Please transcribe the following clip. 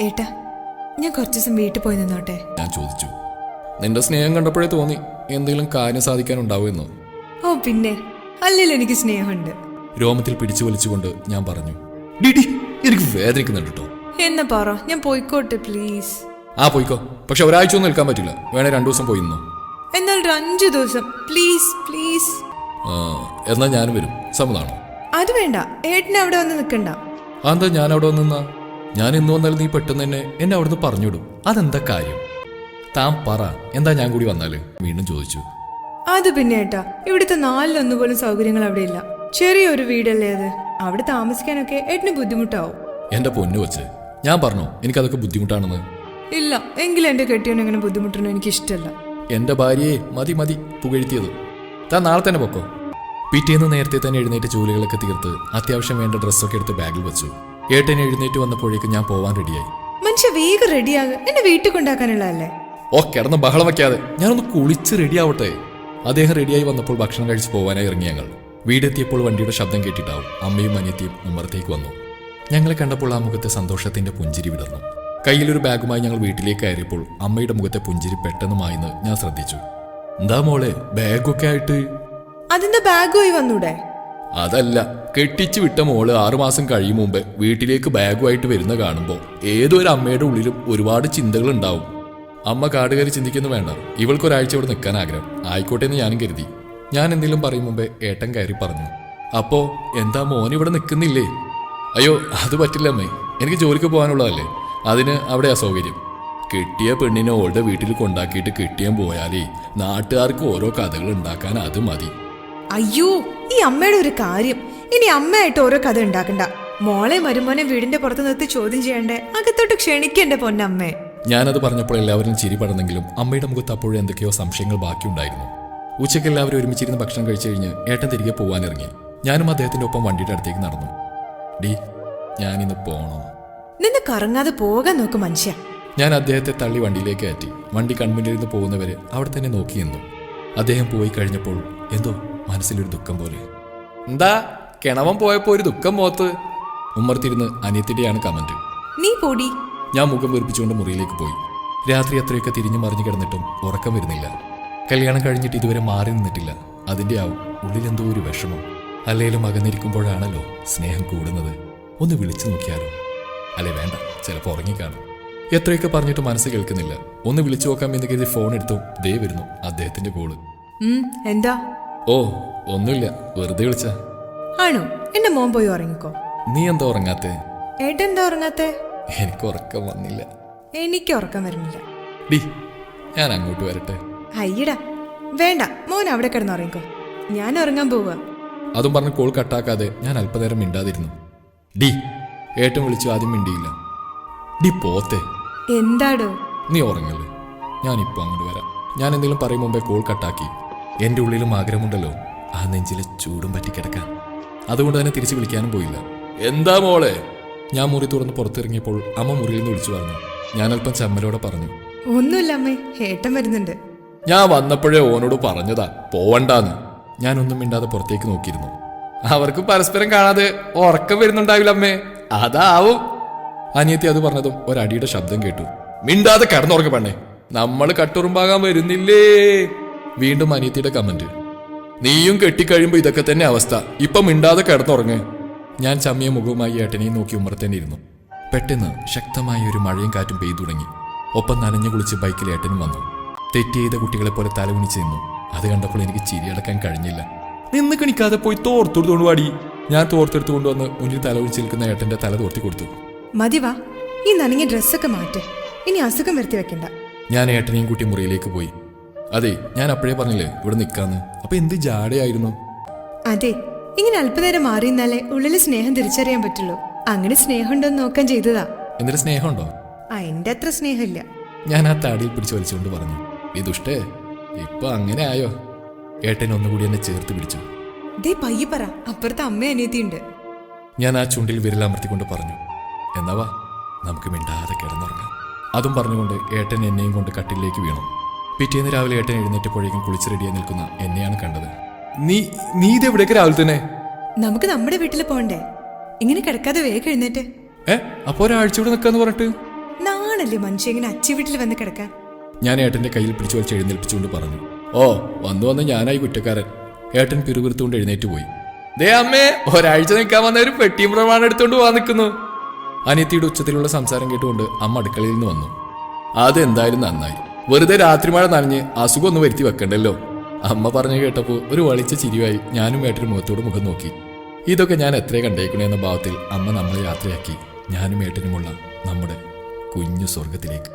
ഏട്ടാ, ഞാൻ കുറച്ചു ദിവസം വീട്ടിൽ പോയി നിന്നോട്ടെ. ഞാൻ ചോദിച്ചു. നിന്റെ സ്നേഹം കണ്ടപ്പോഴേ തോന്നി എന്തെങ്കിലും കാര്യം സാധിക്കാനുണ്ടാവുമെന്നോ. ഓ പിന്നെ, അല്ലല്ലോ എനിക്ക് സ്നേഹമുണ്ട്. രോമത്തിൽ പിടിച്ചു വലിച്ചുകൊണ്ട് ഞാൻ പറഞ്ഞു. ഡിഡി, എനിക്ക് വേദനിക്കുന്നുണ്ട് കേട്ടോ. എന്നാ പറ, ഞാൻ പോയിക്കോട്ടെ പ്ലീസ്. ആ പോയിക്കോ, പക്ഷെ ഒരാഴ്ച ഒന്നും നിൽക്കാൻ പറ്റില്ല. വേണേ 2 ദിവസം പോയി നിന്നോ. എന്നാൽ ഒരു 5 ദിവസം പ്ലീസ് പ്ലീസ്. എന്നാ ഞാനും വരും. സമ്മതാണോ? അത് വേണ്ട, ഏട്ടനെ അവിടെ വന്ന് നിൽക്കണ്ട. അതെന്താ ഞാൻ അവിടെ വന്നിന്നാ? ഞാൻ ഇന്ന് വന്നാൽ നീ പെട്ടെന്ന് തന്നെ എന്നെ അവിടുന്ന് പറഞ്ഞുവിടും. അതെന്താ കാര്യം? താൻ പറ, എന്താ ഞാൻ കൂടി വന്നാല്? വീണ്ടും ചോദിച്ചു. അത് പിന്നെ ഏട്ടാ, ഇവിടുത്തെ 4 പോലും സൗകര്യങ്ങൾ അവിടെ ഇല്ല. ചെറിയൊരു വീടല്ലേ അത്. അവിടെ താമസിക്കാനൊക്കെ ഏട്ടന് ബുദ്ധിമുട്ടാവും. എന്റെ പൊന്നു വെച്ച് ഞാൻ പറഞ്ഞോ എനിക്കതൊക്കെ ബുദ്ധിമുട്ടാണെന്ന്? ഇല്ല, എങ്കിലും എന്റെ കെട്ടിയോൻ അങ്ങനെ ബുദ്ധിമുട്ടണം എനിക്ക് ഇഷ്ടമല്ല. എന്റെ ഭാര്യയെ മതി പുകഴ്ത്തിയത്. താൻ നാളെ തന്നെ പൊക്കോ. പിറ്റേന്ന് നേരത്തെ തന്നെ എഴുന്നേറ്റ് ജോലികളൊക്കെ തീർത്ത് അത്യാവശ്യം വേണ്ട ഡ്രസ്സൊക്കെ എടുത്ത് ബാഗിൽ വെച്ചു. ഏട്ടൻ എഴുന്നേറ്റ് വന്നപ്പോഴേക്കും ഞാൻ പോവാൻ റെഡിയായി. മനുഷ്യ വേഗം റെഡിയാകുക, എന്നെ വീട്ടിൽ കൊണ്ടാക്കാനുള്ളതല്ലേ. ഓ കിടന്ന് ബഹളം വയ്ക്കാതെ, ഞാനൊന്ന് കുളിച്ച് റെഡിയാവട്ടെ. അദ്ദേഹം റെഡിയായി വന്നപ്പോൾ ഭക്ഷണം കഴിച്ച് പോകാനായി ഇറങ്ങി ഞങ്ങൾ. വീടെത്തിയപ്പോൾ വണ്ടിയുടെ ശബ്ദം കേട്ടിട്ടാവും അമ്മയും അനിയത്തിയും ഉമ്മറത്തേക്ക് വന്നു. ഞങ്ങളെ കണ്ടപ്പോൾ ആ മുഖത്തെ സന്തോഷത്തിന്റെ പുഞ്ചിരി വിടർന്നു. കയ്യിലൊരു ബാഗുമായി ഞങ്ങൾ വീട്ടിലേക്ക് കയറിയപ്പോൾ അമ്മയുടെ മുഖത്തെ പുഞ്ചിരി പെട്ടെന്ന് മായെന്ന് ഞാൻ ശ്രദ്ധിച്ചു. എന്താ മോളെ ബാഗൊക്കെ ആയിട്ട്? അതിന്റെ ബാഗുമായി വന്നൂടെ? അതല്ല, കെട്ടിച്ചു വിട്ട മോള് 6 മാസം കഴിയും മുമ്പ് വീട്ടിലേക്ക് ബാഗുമായിട്ട് വരുന്ന കാണുമ്പോൾ ഏതൊരു അമ്മയുടെ ഉള്ളിലും ഒരുപാട് ചിന്തകൾ ഉണ്ടാവും. അമ്മ കാടുകയറി ചിന്തിക്കുന്നു വേണ്ട, ഇവൾക്കൊരാഴ്ച ഇവിടെ നിൽക്കാൻ ആഗ്രഹം. ആയിക്കോട്ടെ എന്ന് ഞാനും കരുതി. ഞാൻ എന്തെങ്കിലും പറയും മുമ്പേ ഏട്ടൻ കയറി പറഞ്ഞു. അപ്പോ എന്താ മോൻ ഇവിടെ നിൽക്കുന്നില്ലേ? അയ്യോ അത് പറ്റില്ല അമ്മേ, എനിക്ക് ജോലിക്ക് പോകാനുള്ളതല്ലേ, അതിന് അവിടെ അസൗകര്യം. കെട്ടിയ പെണ്ണിനെ ഓളുടെ വീട്ടിൽ കൊണ്ടാക്കിയിട്ട് കെട്ടിയാൻ പോയാലേ നാട്ടുകാർക്ക് ഓരോ കഥകൾ ഉണ്ടാക്കാൻ അത് മതി. അയ്യോ, ഈ അമ്മയുടെ ഒരു കാര്യം. ഇനി അമ്മയായിട്ട് ഓരോ കഥ ഉണ്ടാക്കണ്ട. മോളെ മരുമോനെ വീടിന്റെ പുറത്ത് നിർത്തി ചോദ്യം ചെയ്യണ്ടേ, അകത്തോട്ട് ക്ഷണിക്കണ്ടേ പൊന്നമ്മേ. ഞാനത് പറഞ്ഞപ്പോൾ എല്ലാവരും ചിരി പടന്നെങ്കിലും അമ്മയുടെ മുഖത്ത് അപ്പോഴും എന്തൊക്കെയോ സംശയങ്ങൾ ബാക്കിയുണ്ടായിരുന്നു. ഉച്ചയ്ക്ക് എല്ലാവരും ഒരുമിച്ചിരുന്ന് ഭക്ഷണം കഴിച്ചു കഴിഞ്ഞ് ഏട്ടൻ തിരികെ പോകാനിറങ്ങി. ഞാനും അദ്ദേഹത്തിന്റെ ഒപ്പം വണ്ടിയുടെ അടുത്തേക്ക് നടന്നു. ഡി, ഞാനിന്ന് പോണോ? നിന്ന് കറങ്ങാതെ പോകാൻ നോക്ക് മനുഷ്യ. ഞാൻ അദ്ദേഹത്തെ തള്ളി വണ്ടിയിലേക്ക് കയറ്റി. വണ്ടി കൺമുന്നിലിരുന്ന് പോകുന്നവരെ അവിടെ തന്നെ നോക്കി നിന്നു. അദ്ദേഹം പോയി കഴിഞ്ഞപ്പോൾ എന്തോ മനസ്സിലൊരു ദുഃഖം പോലെ. എന്താ കിണവൻ പോയപ്പോ ഒരു ദുഃഖം മോത്ത്? ഉമ്മർത്തിരുന്ന് അനിയത്തിന്റെയാണ് കമന്റ്. നീ പോടി. ഞാൻ മുഖം വീർപ്പിച്ചുകൊണ്ട് മുറിയിലേക്ക് പോയി. രാത്രി അത്രയൊക്കെ തിരിഞ്ഞു മറിഞ്ഞു കിടന്നിട്ടും ഉറക്കം വരുന്നില്ല. കല്യാണം കഴിഞ്ഞിട്ട് ഇതുവരെ മാറി നിന്നിട്ടില്ല. അതിന്റെ ആവും ഉള്ളിലെന്തോ ഒരു വിഷമം. അല്ലേലും അകന്നിരിക്കുമ്പോഴാണല്ലോ സ്നേഹം കൂടുന്നത്. ഒന്ന് വിളിച്ചു നോക്കിയാലോ? അല്ലെ വേണ്ട, ചിലപ്പോൾ ഉറങ്ങിക്കാണും. എത്രയൊക്കെ പറഞ്ഞിട്ട് മനസ്സ് കേൾക്കുന്നില്ല. ഒന്ന് വിളിച്ചു നോക്കാം എന്ന് കരുതി ഫോൺ എടുത്തു. ദേ വരുന്നു അദ്ദേഹത്തിന്റെ കോള്. എന്താ? ഓ ഒന്നുമില്ല, വെറുതെ വിളിച്ച. ആണോ? എന്റെ മോൻ പോയി ഉറങ്ങിക്കോ. നീ എന്താ ഉറങ്ങാത്തെ? ഏട്ടൻ എന്താ ഉറങ്ങാത്തെ? എനിക്ക് ഉറക്കം വന്നില്ല. എനിക്ക് ഉറക്കം വരുന്നില്ല. ഡി, ഞാൻ അങ്ങോട്ട് വരട്ടെ? അയ്യടാ വേണ്ട, മോൻ അവിടെ കിടന്ന് ഉറങ്ങിക്കോ. ഞാൻ ഉറങ്ങാൻ പോവുക. അതും പറഞ്ഞ് കോൾ കട്ടാക്കാതെ ഞാൻ അല്പനേരം മിണ്ടാതിരുന്നു. ഡി, ഏട്ടൻ വിളിച്ചു, ആദ്യം മിണ്ടിയില്ല. ഡി പോത്തെ. എന്താടോ? നീ ഉറങ്ങല്ലേ, ഞാനിപ്പോ അങ്ങോട്ട് വരാം. ഞാൻ എന്തെങ്കിലും പറയും മുമ്പേ കോൾ കട്ടാക്കി. എന്റെ ഉള്ളിലും ആഗ്രഹമുണ്ടല്ലോ ആ നെഞ്ചിലെ ചൂടും പറ്റി കിടക്കാൻ. അതുകൊണ്ട് തന്നെ തിരിച്ചു വിളിക്കാനും പോയില്ല. എന്താ മോളെ? ഞാൻ മുറി തുറന്ന് പുറത്തിറങ്ങിയപ്പോൾ അമ്മ മുറിയിൽ നിന്ന് വിളിച്ചു പറഞ്ഞു. ഞാൻ അല്പം ചമ്മലോടെ പറഞ്ഞു. ഒന്നുമില്ല അമ്മേ, ഏട്ടൻ വരുന്നുണ്ട്. ഞാൻ വന്നപ്പോഴേ ഓനോട് പറഞ്ഞതാ പോവണ്ടാന്ന്. ഞാനൊന്നും മിണ്ടാതെ പുറത്തേക്ക് നോക്കിയിരുന്നു. അവർക്ക് പരസ്പരം കാണാതെ ഉറക്കം വരുന്നുണ്ടാവില്ല അമ്മേ, അതാവും. അനിയത്തി അത് പറഞ്ഞതും ഒരടിയുടെ ശബ്ദം കേട്ടു. മിണ്ടാതെ കിടന്നുറങ്ങ പെണ്ണേ, നമ്മൾ കട്ടുറുമ്പാകാൻ വരുന്നില്ലേ? വീണ്ടും അനിയത്തിയുടെ കമന്റ്. നീയും കെട്ടിക്കഴിയുമ്പോ ഇതൊക്കെ തന്നെ അവസ്ഥ, ഇപ്പൊ മിണ്ടാതെ കിടന്നുറങ്ങ്. ഞാൻ ചമ്മിയ മുഖവുമായി ഏട്ടനെയും നോക്കി ഉമ്മറത്തന്നെ ഇരുന്നു. പെട്ടെന്ന് ശക്തമായ ഒരു മഴയും കാറ്റും പെയ്തു തുടങ്ങി. ഒപ്പം നനഞ്ഞു കുളിച്ച് ബൈക്കിൽ ഏട്ടനും വന്നു. തെറ്റ് ചെയ്ത കുട്ടികളെ പോലെ തലകുനിച്ച് നിന്നു. അത് കണ്ടപ്പോൾ എനിക്ക് ചിരിയടക്കാൻ കഴിഞ്ഞില്ല. നിന്ന് കണിക്കാതെ പോയി തോർത്തെടുത്തോണ്ട് പാടി. ഞാൻ തോർത്തെടുത്തു കൊണ്ടുവന്ന് മുന്നിൽ തലകുനിച്ച് നിൽക്കുന്ന ഏട്ടന്റെ തല തോർത്തി കൊടുത്തു. മതിവാ, ഈ നനഞ്ഞ ഡ്രസ്സൊക്കെ മാറ്റ്. ഇനി അസുഖം വരുത്തി വെക്കണ്ട. ഞാൻ ഏട്ടനെയും കൂട്ടി മുറിയിലേക്ക് പോയി. അതെ, ഞാൻ അപ്പോഴേ പറഞ്ഞില്ലേ ഇവിടെ നിൽക്കാന്ന്. അപ്പൊ എന്ത് ജാടയായിരുന്നു? അതെ, ഇങ്ങനെ അല്പനേരം മാറി നിന്നാലേ ഉള്ളില് സ്നേഹം തിരിച്ചറിയാൻ പറ്റുള്ളൂ. അങ്ങനെ സ്നേഹം ഉണ്ടോന്ന് നോക്കാൻ ചെയ്തതാ. എന്തൊരു സ്നേഹമുണ്ടോ? എന്റെ അത്ര സ്നേഹമില്ല. ഞാൻ ആ താടിയിൽ പിടിച്ച് വലിച്ചുകൊണ്ട് പറഞ്ഞു. ഈ ദുഷ്ടേ, ഇപ്പൊ അങ്ങനെ ആയോ? ഏട്ടൻ ഒന്നുകൂടി എന്നെ ചേർത്ത് പിടിച്ചു. ദേ പയ്യെ പറ, അപ്പുറത്തെ അമ്മ അനിയത്തിയുണ്ട്. ഞാൻ ആ ചുണ്ടിൽ വിരലമർത്തിക്കൊണ്ട് പറഞ്ഞു. എന്നാവാ, നമുക്ക് മിണ്ടാതെ കിടന്നുറങ്ങാം. അതും പറഞ്ഞുകൊണ്ട് ഏട്ടൻ എന്നെയും കൊണ്ട് കട്ടിലേക്ക് വീണു. പിറ്റേന്ന് രാവിലെ ഏട്ടൻ എഴുന്നേറ്റപ്പോഴേക്കും കുളിച്ച് റെഡിയായി നിൽക്കുന്ന എന്നെയാണ് കണ്ടത്. നീ ഇതെവിടേക്ക് രാവിലെ തന്നെ? നമുക്ക് നമ്മുടെ വീട്ടിൽ പോണ്ടേ? ഇങ്ങനെ കിടക്കാതെ വേഗം എഴുന്നേറ്റ്. അപ്പൊ ഒരാഴ്ച ഇവിടെ നിൽക്കാന്ന് പറഞ്ഞിട്ട്? നാണല്ലേ മനുഷ്യ ഇങ്ങനെ അച്ചി വീട്ടിൽ വന്ന് കിടക്കാൻ. ഞാൻ ഏട്ടന്റെ കയ്യിൽ പിടിച്ചു വലിച്ച് എഴുന്നേൽപ്പിച്ചുകൊണ്ട് പറഞ്ഞു. ഓ വന്ന് ഞാനായി കുറ്റക്കാരൻ. ഏട്ടൻ പിറുപിറുത്തുകൊണ്ട് എഴുന്നേറ്റ് പോയി. ദേ അമ്മേ, ഒരാഴ്ച നിൽക്കാൻ വന്ന ഒരു പെട്ടിയും പ്രമാണം എടുത്തുകൊണ്ട് പോകാൻ നിൽക്കുന്നു. അനിയത്തിയുടെ ഉച്ചത്തിലുള്ള സംസാരം കേട്ടുകൊണ്ട് അമ്മ അടുക്കളയിൽ നിന്ന് വന്നു. അതെന്തായാലും നന്നായി. വെറുതെ രാത്രി മഴ നനഞ്ഞ് അസുഖം ഒന്ന് വരുത്തി വെക്കണ്ടല്ലോ. അമ്മ പറഞ്ഞു കേട്ടപ്പോൾ ഒരു വളിച്ച ചിരിയായി ഞാനും ഏട്ടനും മുഖത്തോട് മുഖം നോക്കി. ഇതൊക്കെ ഞാൻ എത്ര കണ്ടേക്കണേ എന്ന ഭാവത്തിൽ അമ്മ നമ്മളെ യാത്രയാക്കി ഞാനും ഏട്ടനുമുള്ള നമ്മുടെ കുഞ്ഞു സ്വർഗത്തിലേക്ക്.